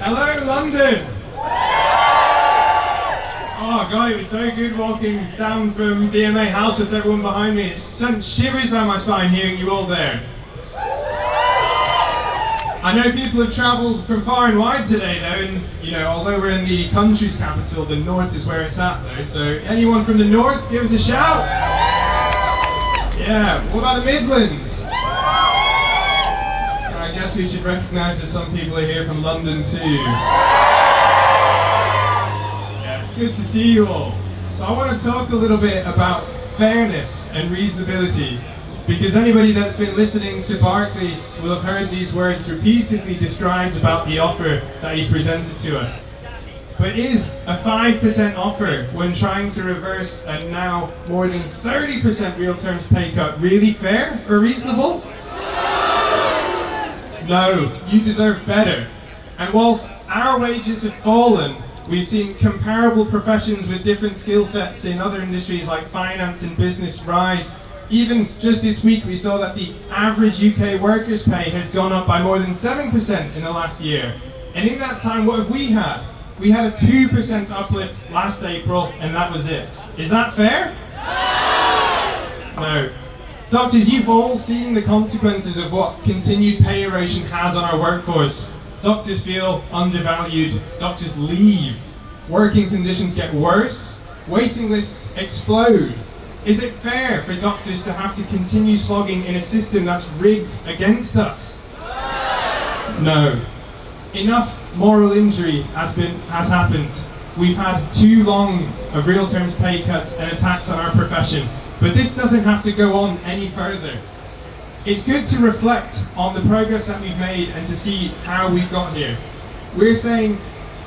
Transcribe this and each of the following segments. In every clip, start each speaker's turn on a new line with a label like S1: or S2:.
S1: Hello, London! Oh God, it was so good walking down from BMA House with everyone behind me. It sent shivers down my spine hearing you all there. I know people have travelled from far and wide today though, and although we're in the country's capital, the north is where it's at though. So anyone from the north, give us a shout! Yeah, what about the Midlands? I guess we should recognise that some people are here from London too. Yeah, it's good to see you all. So I want to talk a little bit about fairness and reasonability, because anybody that's been listening to Barclay will have heard these words repeatedly described about the offer that he's presented to us. But is a 5% offer when trying to reverse a now more than 30% real terms pay cut really fair or reasonable? No, you deserve better. And whilst our wages have fallen, we've seen comparable professions with different skill sets in other industries like finance and business rise. Even just this week we saw that the average UK workers' pay has gone up by more than 7% in the last year. And in that time, what have we had? We had a 2% uplift last April, and that was it. Is that fair? No. Doctors, you've all seen the consequences of what continued pay erosion has on our workforce. Doctors feel undervalued, doctors leave, working conditions get worse, waiting lists explode. Is it fair for doctors to have to continue slogging in a system that's rigged against us? No. Enough moral injury has happened. We've had too long of real terms pay cuts and attacks on our profession. But this doesn't have to go on any further. It's good to reflect on the progress that we've made and to see how we've got here. We're saying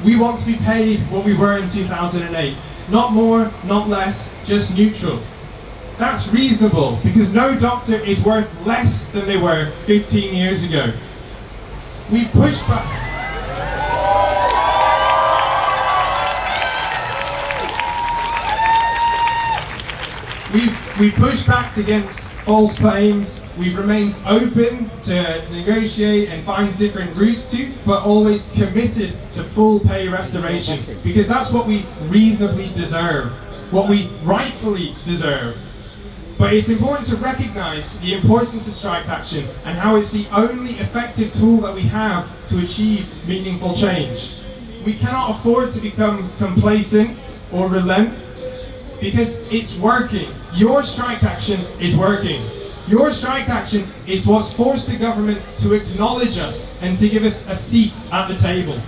S1: we want to be paid what we were in 2008. Not more, not less, just neutral. That's reasonable because no doctor is worth less than they were 15 years ago. We've pushed back. We've pushed back against false claims. We've remained open to negotiate and find different routes to, but always committed to full pay restoration, because that's what we reasonably deserve, what we rightfully deserve. But it's important to recognise the importance of strike action and how it's the only effective tool that we have to achieve meaningful change. We cannot afford to become complacent or relent, because it's working. Your strike action is working. Your strike action is what's forced the government to acknowledge us and to give us a seat at the table.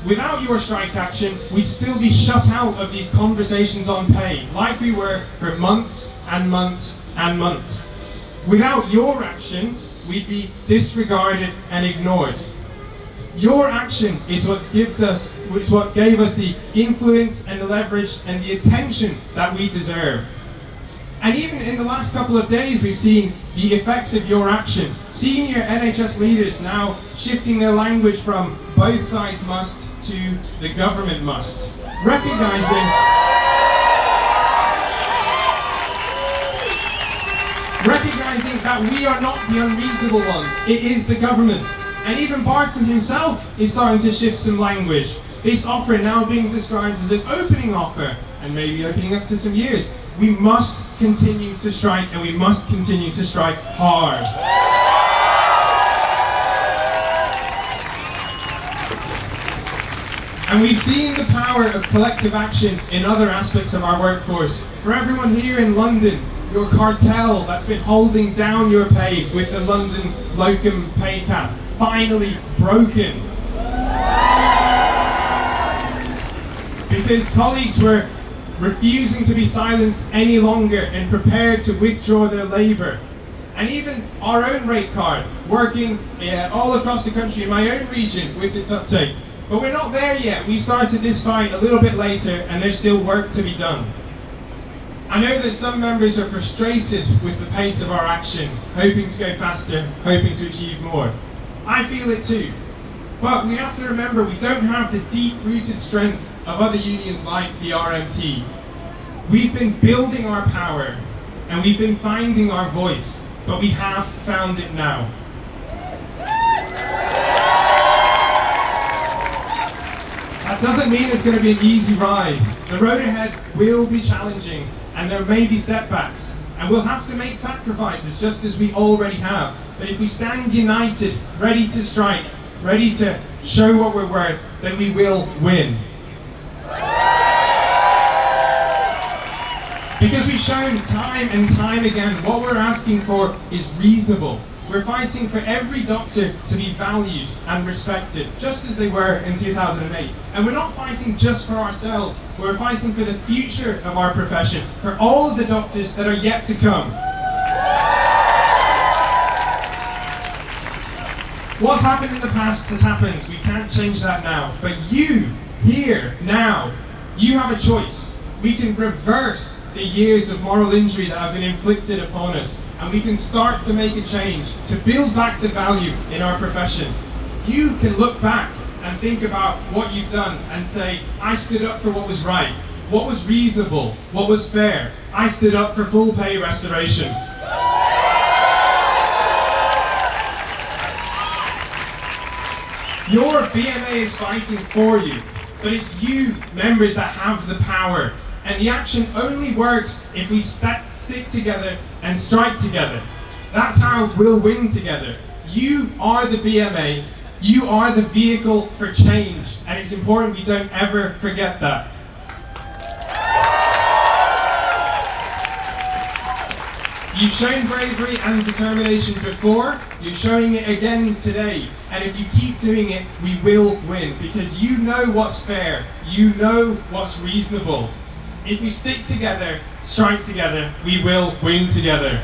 S1: Without your strike action, we'd still be shut out of these conversations on pay, like we were for months and months and months. Without your action, we'd be disregarded and ignored. Your action is what gave us the influence and the leverage and the attention that we deserve. And even in the last couple of days, we've seen the effects of your action. Senior NHS leaders now shifting their language from both sides must to the government must, recognizing that we are not the unreasonable ones. It is the government. And even Barclay himself is starting to shift some language. This offer now being described as an opening offer, and maybe opening up to some years. We must continue to strike, and we must continue to strike hard. And we've seen the power of collective action in other aspects of our workforce. For everyone here in London, your cartel that's been holding down your pay with the London locum pay cap, finally broken. Because colleagues were refusing to be silenced any longer and prepared to withdraw their labour. And even our own rate card, working all across the country in my own region with its uptake. But we're not there yet. We started this fight a little bit later and there's still work to be done. I know that some members are frustrated with the pace of our action, hoping to go faster, hoping to achieve more. I feel it too. But we have to remember we don't have the deep-rooted strength of other unions like the RMT. We've been building our power and we've been finding our voice, but we have found it now. doesn't mean it's going to be an easy ride. The road ahead will be challenging, and there may be setbacks, and we'll have to make sacrifices just as we already have. But if we stand united, ready to strike, ready to show what we're worth, then we will win. Because we've shown time and time again, what we're asking for is reasonable. We're fighting for every doctor to be valued and respected, just as they were in 2008. And we're not fighting just for ourselves, we're fighting for the future of our profession, for all of the doctors that are yet to come. What's happened in the past has happened. We can't change that now. But you, here, now, you have a choice. We can reverse the years of moral injury that have been inflicted upon us, and we can start to make a change, to build back the value in our profession. You can look back and think about what you've done and say, I stood up for what was right, what was reasonable, what was fair. I stood up for full pay restoration. Your BMA is fighting for you, but it's you, members, that have the power. And the action only works if we stick together and strike together. That's how we'll win together. You are the BMA, you are the vehicle for change, and it's important we don't ever forget that. You've shown bravery and determination before, you're showing it again today. And if you keep doing it, we will win, because you know what's fair, you know what's reasonable. If we stick together, strike together, we will win together.